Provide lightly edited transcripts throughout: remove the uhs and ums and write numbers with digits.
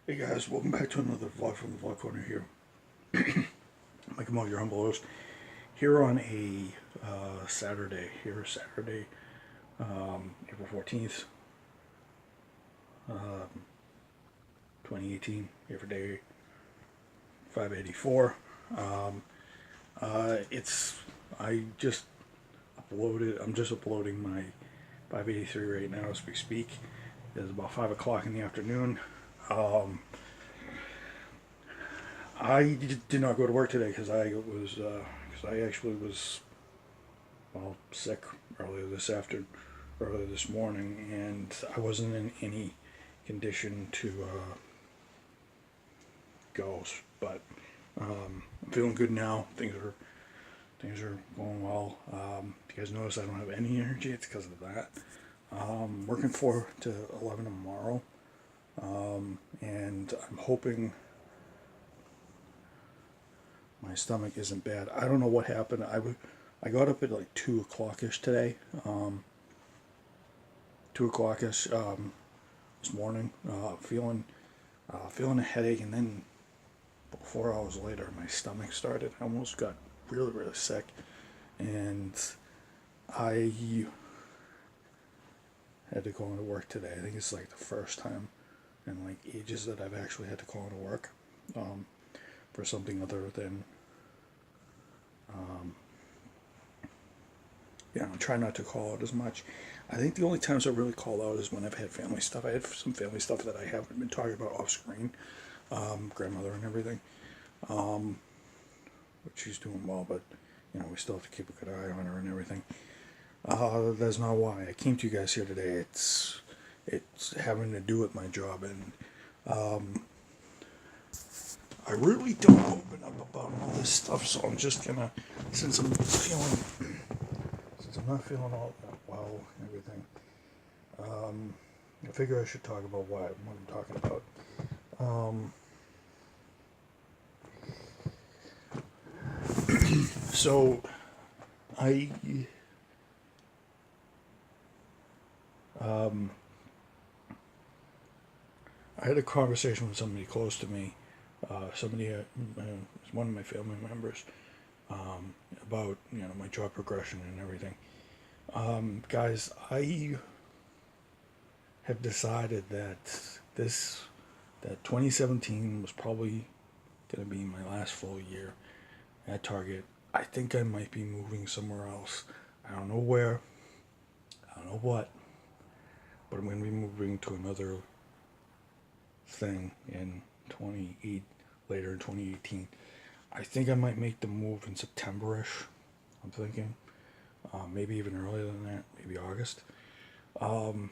Hey guys, welcome back to another vlog from the Vlog Corner here. Mike Amog, your humble host, here on a Saturday, April 14th, 2018, here for day 584. I'm just uploading my 583 right now as we speak. It's about 5 o'clock in the afternoon. I did not go to work today because I actually was sick earlier this morning, and I wasn't in any condition to go. But I'm feeling good now. Things are going well. If you guys notice I don't have any energy, it's because of that. Working 4 to 11 tomorrow, and I'm hoping my stomach isn't bad. I don't know what happened. I got up at like 2 o'clock-ish today. 2 o'clock-ish this morning, feeling a headache, and then 4 hours later my stomach started. I almost got really, really sick, and I had to go into work today. I think it's like the first time in like ages that I've actually had to call into work. For something other than I try not to call out as much. I think the only times I really call out is when I've had family stuff. I had some family stuff that I haven't been talking about off screen, grandmother and everything, but she's doing well, but we still have to keep a good eye on her and everything. That's not why I came to you guys here today. It's having to do with my job, and I really don't open up about all this stuff, so I'm just gonna, since I'm not feeling all that well and everything, I figure I should talk about what I'm talking about. So I had a conversation with somebody close to me, one of my family members, about my job progression and everything. Guys, I have decided that 2017 was probably going to be my last full year at Target. I think I might be moving somewhere else. I don't know where. I don't know what. But I'm going to be moving to another thing later in 2018. I think I might make the move in September-ish. I'm thinking. Maybe even earlier than that. Maybe August. And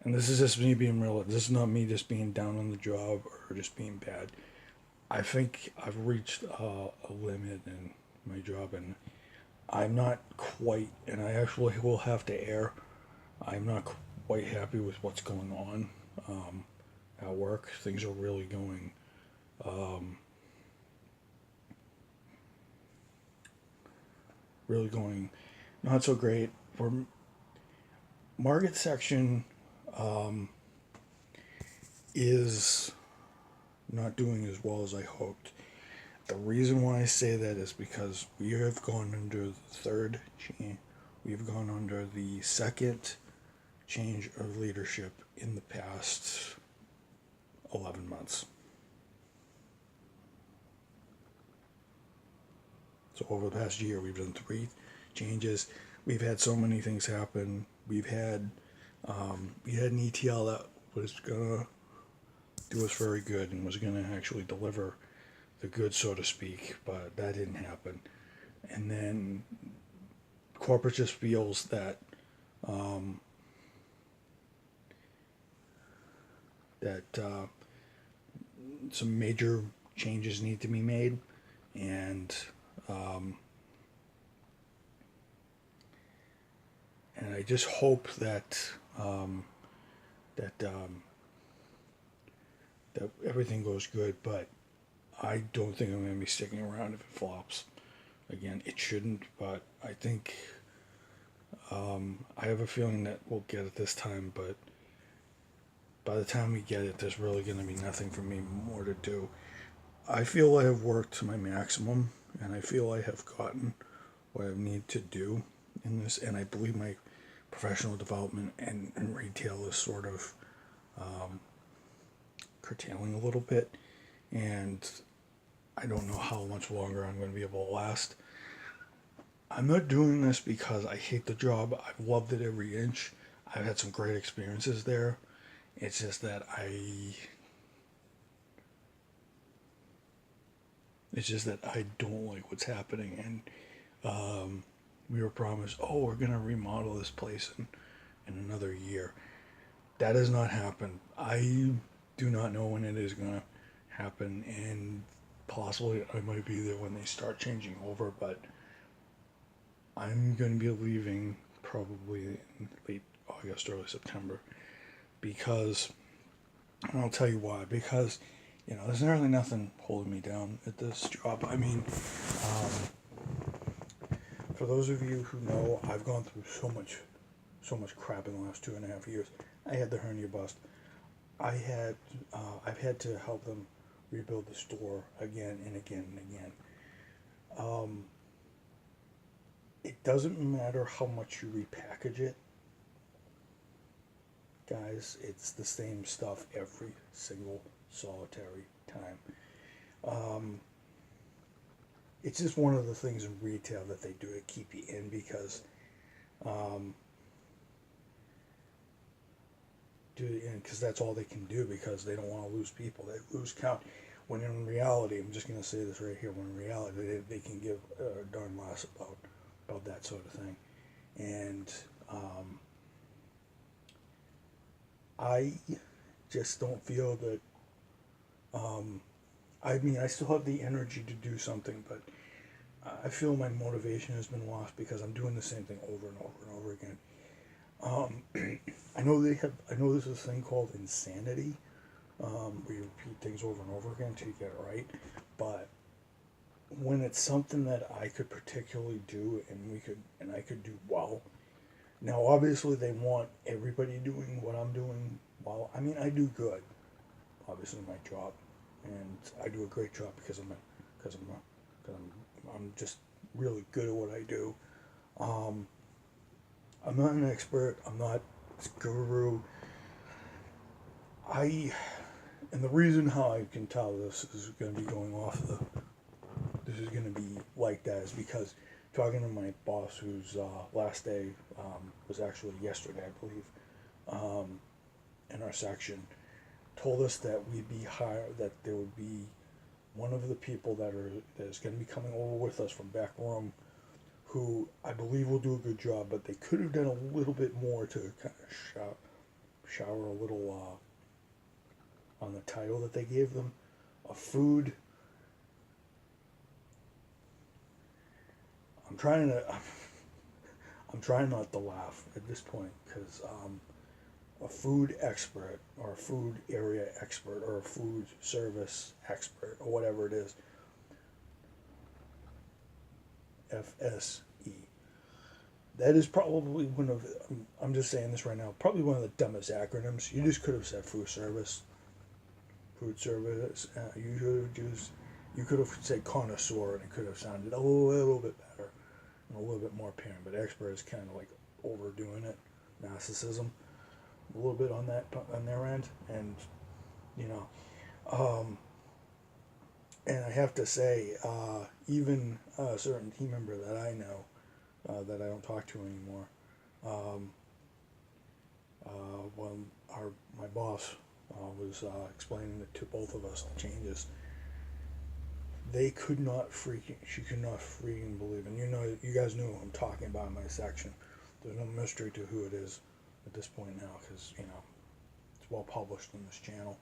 this is just me being real. This is not me just being down on the job or just being bad. I think I've reached a limit in my job, and I'm not quite, and I actually will have to air, I'm not quite happy with what's going on at work. Things are really going not so great. For market section is not doing as well as I hoped. The reason why I say that is because we have gone under the second change of leadership in the past 11 months. So over the past year, we've done 3 changes. We've had so many things happen. We had an ETL that was gonna do us very good and was gonna actually deliver the goods, so to speak, but that didn't happen. And then corporate just feels that some major changes need to be made, and I just hope that that everything goes good, but I don't think I'm going to be sticking around if it flops. Again, it shouldn't, but I think I have a feeling that we'll get it this time, but by the time we get it, there's really going to be nothing for me more to do. I feel I have worked to my maximum, and I feel I have gotten what I need to do in this, and I believe my professional development and retail is sort of curtailing a little bit, and I don't know how much longer I'm going to be able to last. I'm not doing this because I hate the job. I've loved it every inch. I've had some great experiences there. It's just that I don't like what's happening, and we were promised, oh, we're gonna remodel this place in another year. That has not happened. I do not know when it is gonna happen, and possibly I might be there when they start changing over, but I'm gonna be leaving probably in late August, early September, because, and I'll tell you why, because there's really nothing holding me down at this job. I mean, for those of you who know, I've gone through so much crap in the last 2.5 years. I had the hernia bust. I've had to help them rebuild the store again and again and again. It doesn't matter how much you repackage it, guys. It's the same stuff every single solitary time. It's just one of the things in retail that they do to keep you in, because that's all they can do, because they don't want to lose people. They lose count. When in reality, I'm just going to say this right here, when in reality they can give a darn less about that sort of thing. And I just don't feel that, I mean, I still have the energy to do something, but I feel my motivation has been lost because I'm doing the same thing over and over and over again. I know there's a thing called insanity, where you repeat things over and over again until you get it right. But when it's something that I could particularly do and I could do well. Now, obviously, they want everybody doing what I'm doing well. I mean, I do good, obviously, in my job, and I do a great job because I'm just really good at what I do. I'm not an expert. I'm not a guru. And the reason how I can tell this is going to be going off this is going to be like that is because talking to my boss, whose last day was actually yesterday, I believe, in our section, told us that that there would be one of the people that is going to be coming over with us from back room, who I believe will do a good job, but they could have done a little bit more to kind of shower a little on the title that they gave them. A food. I'm trying not to laugh at this point, because a food expert or a food area expert or a food service expert or whatever it is, FSE. That is probably one of, I'm just saying this right now, probably one of the dumbest acronyms. You just could have said food service. You could have said connoisseur, and it could have sounded a little bit better and a little bit more apparent. But expert is kind of like overdoing it, narcissism, a little bit on their end, and you know, and I have to say, even a certain team member that I know, that I don't talk to anymore, when my boss was explaining it to both of us, the changes, she could not freaking believe, and you guys knew who I'm talking about in my section. There's no mystery to who it is at this point now, because it's well published in this channel.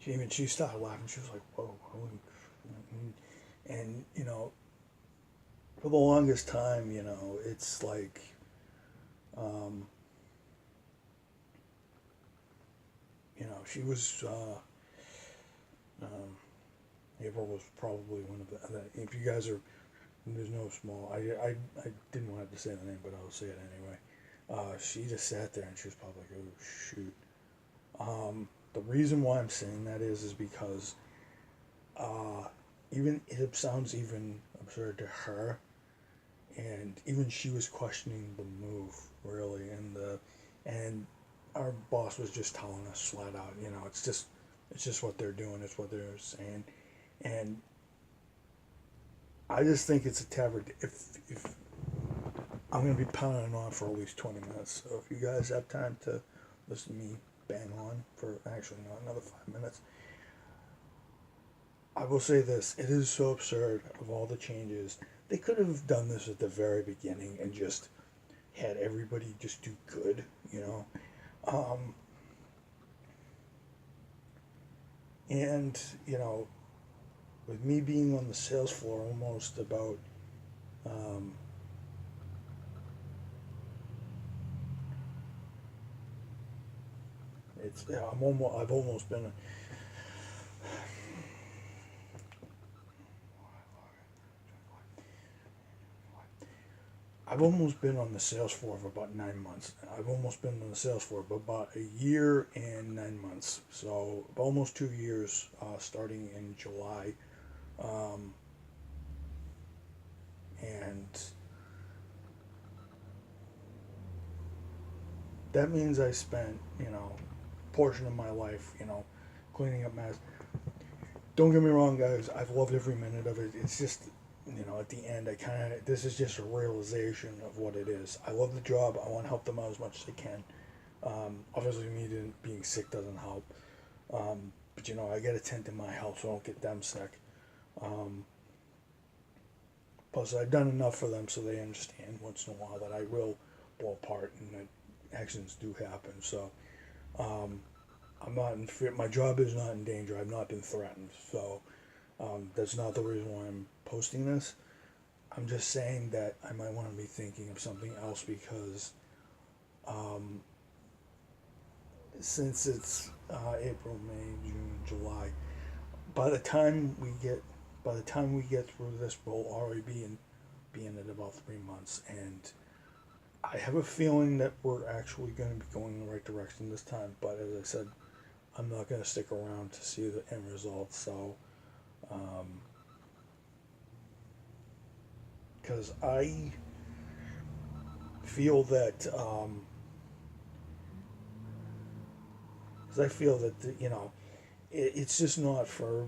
She started laughing. She was like, "Whoa!" And for the longest time, it's like, she was. April was probably one of the. If you guys are, there's no small. I didn't want to say the name, but I'll say it anyway. She just sat there and she was probably like, oh shoot. The reason why I'm saying that is because uh, even it sounds even absurd to her, and even she was questioning the move really, and our boss was just telling us flat out, it's just what they're doing, it's what they're saying, and I just think it's a tabard. If I'm gonna be pounding on for at least 20 minutes, so if you guys have time to listen to me bang on for actually not another 5 minutes, I will say this: it is so absurd of all the changes. They could have done this at the very beginning and just had everybody just do good, you know. Um, and with me being on the sales floor almost about um, I've almost been on the sales floor for about 9 months. I've almost been on the sales floor for about a year and 9 months. So almost 2 years, starting in July, um, and that means I spent portion of my life cleaning up mess. Don't get me wrong, guys. I've loved every minute of it. It's just at the end, this is just a realization of what it is. I love the job. I want to help them out as much as I can. Obviously, me being sick doesn't help. But I get a tent in my house, so I don't get them sick. Um, Plus, I've done enough for them so they understand once in a while that I will blow apart and that accidents do happen. So um, I'm not in fear. My job is not in danger. I've not been threatened. So that's not the reason why I'm posting this. I'm just saying that I might want to be thinking of something else because um, since it's April, May, June, July, by the time we get through this, we'll already be in it about 3 months, and I have a feeling that we're actually going to be going in the right direction this time. But as I said, I'm not going to stick around to see the end result. So, because I feel that, it's just not for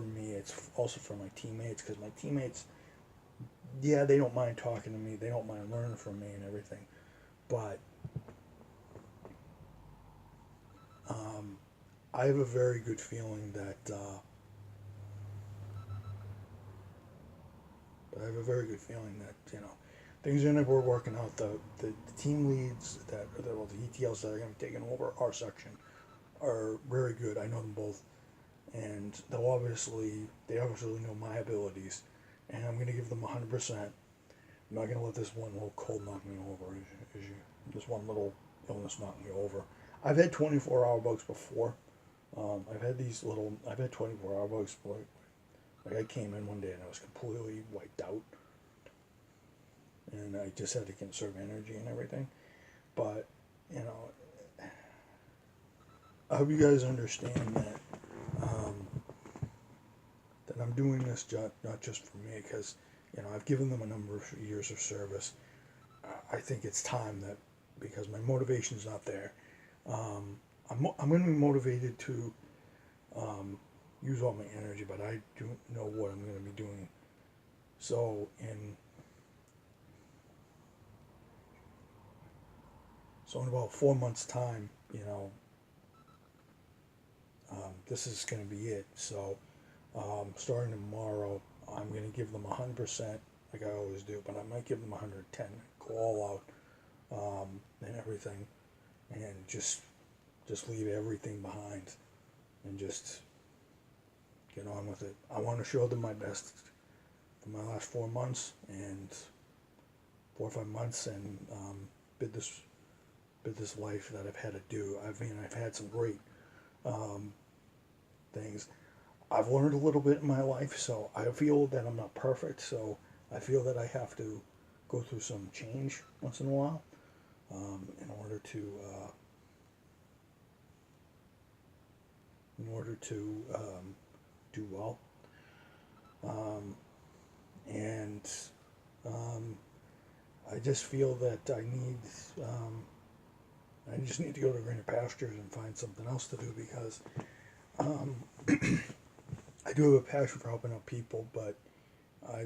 me. It's also for my teammates because my teammates, yeah, they don't mind talking to me. They don't mind learning from me and everything. But um, I have a very good feeling that. But I have a very good feeling that things are going to be working out. The team leads the ETLs that are going to be taking over our section are very good. I know them both, and they obviously know my abilities, and I'm going to give them 100%. I'm not going to let this one little cold knock me over. This one little illness knock me over. I've had 24-hour bugs before. I've had 24-hour bugs. Like I came in one day and I was completely wiped out, and I just had to conserve energy and everything. But you know, I hope you guys understand um, that I'm doing this job not just for me, because I've given them a number of years of service. I think it's time that, because my motivation is not there. Um, I'm going to be motivated to um, use all my energy, but I don't know what I'm going to be doing. So in about 4 months' time, this is going to be it. So starting tomorrow, I'm going to give them 100%, like I always do, but I might give them 110, go all out, and everything, and just leave everything behind, and just get on with it. I want to show them my best for my last 4 months and 4 or 5 months, and bid this life that I've had to do. I've had some great um, things. I've learned a little bit in my life, so I feel that I'm not perfect. So I feel that I have to go through some change once in a while. in order to do well. Um, and I just feel that I just need to go to greener pastures and find something else to do because um, I do have a passion for helping out people, but I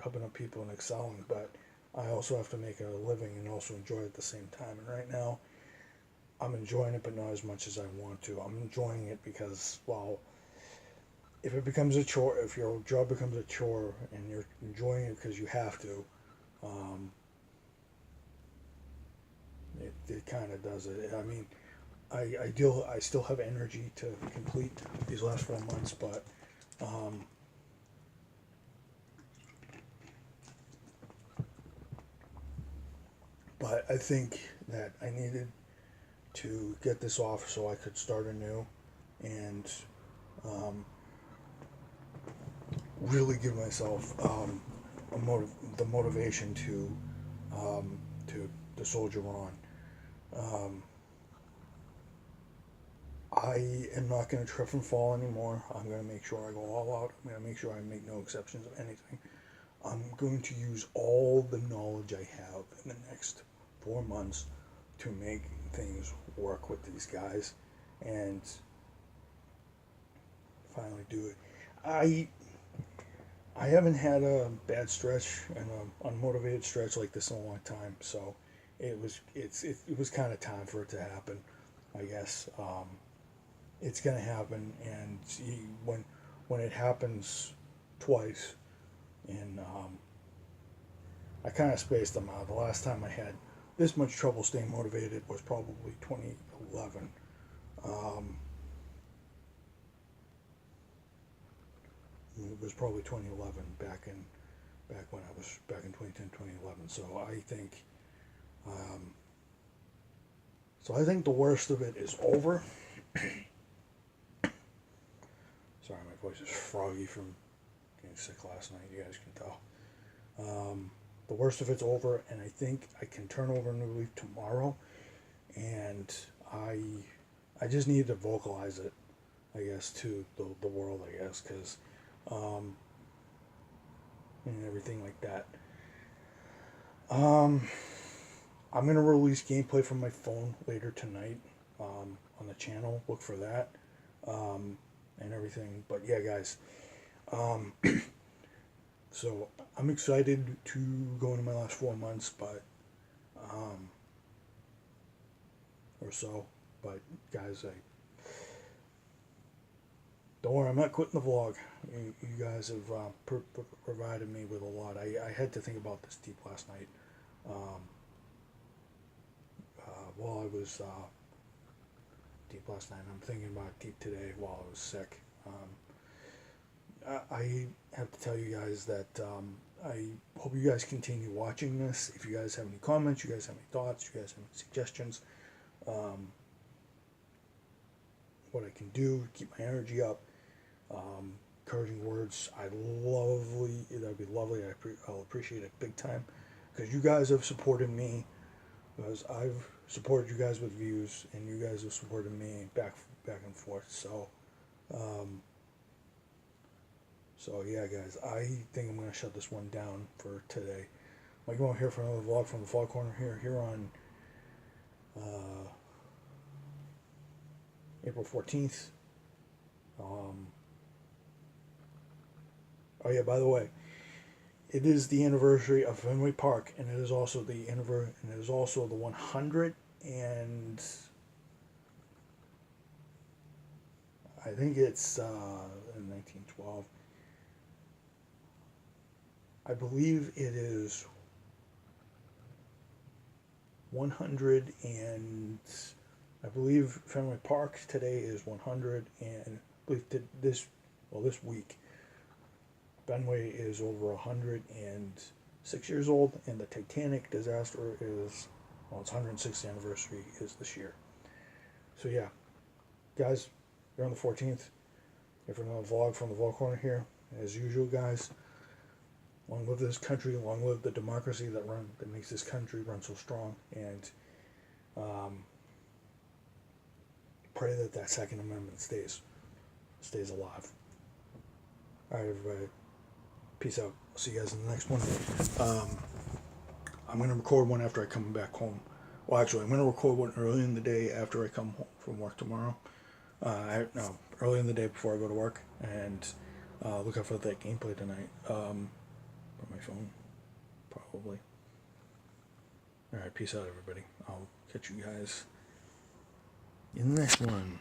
helping out people and excelling, but I also have to make a living and also enjoy it at the same time. And right now, I'm enjoying it, but not as much as I want to. I'm enjoying it because, well, if it becomes a chore, if your job becomes a chore and you're enjoying it because you have to, um, it kind of does it. I mean, I still have energy to complete these last 4 months, um, but I think that I needed to get this off so I could start anew and um, really give myself the motivation um, to soldier on. Um, I am not going to trip and fall anymore. I'm going to make sure I go all out. I'm going to make sure I make no exceptions of anything. I'm going to use all the knowledge I have in the next 4 months to make things work with these guys and finally do it. I I haven't had a bad stretch and an unmotivated stretch like this in a long time, so it was kind of time for it to happen, I guess. It's gonna happen, and when it happens twice, and I kind of spaced them out. The last time I had this much trouble staying motivated was probably 2011. Um, it was probably 2011 back when I was back in 2010, 2011. Um, so I think the worst of it is over. Sorry, my voice is froggy from getting sick last night. You guys can tell. The worst of it's over, and I think I can turn over a new leaf tomorrow. And I, I just need to vocalize it, I guess, to the world, I guess, because um, and everything like that. Um, I'm gonna release gameplay from my phone later tonight on the channel. Look for that and everything. But yeah, guys. Um, so I'm excited to go into my last 4 months, but um, or so. But guys, I don't worry. I'm not quitting the vlog. You guys have provided me with a lot. I had to think about this deep last night. Um, while I was deep last night. I'm thinking about deep today while I was sick. I have to tell you guys that I hope you guys continue watching this. If you guys have any comments, you guys have any thoughts, you guys have any suggestions, um, what I can do to keep my energy up, encouraging words, that'd be lovely. I'll appreciate it big time because you guys have supported me, because I've supported you guys with views, and you guys have supported me back and forth. Um, so yeah, guys, I think I'm gonna shut this one down for today. Might go on here for another vlog from the Vlog Corner here on uh, April 14th. Oh yeah, by the way, it is the anniversary of Fenway Park, and it is also the 100, and I think it's in 1912. I believe it is 100, and I believe Fenway Park today is 100, and I believe this week Fenway is over 106 years old, and the Titanic disaster is, well, its 106th anniversary is this year. So yeah, guys, you're on the 14th. Here for another vlog from the Vlog Corner here. As usual, guys, Long live this country. Long live the democracy that makes this country run so strong. And pray that that Second Amendment stays alive. All right, everybody. Peace out. I'll see you guys in the next one. I'm going to record one after I come back home. Well, actually, I'm going to record one early in the day after I come home from work tomorrow. Early in the day before I go to work. And look out for that gameplay tonight. On my phone, probably. All right, peace out, everybody. I'll catch you guys in the next one.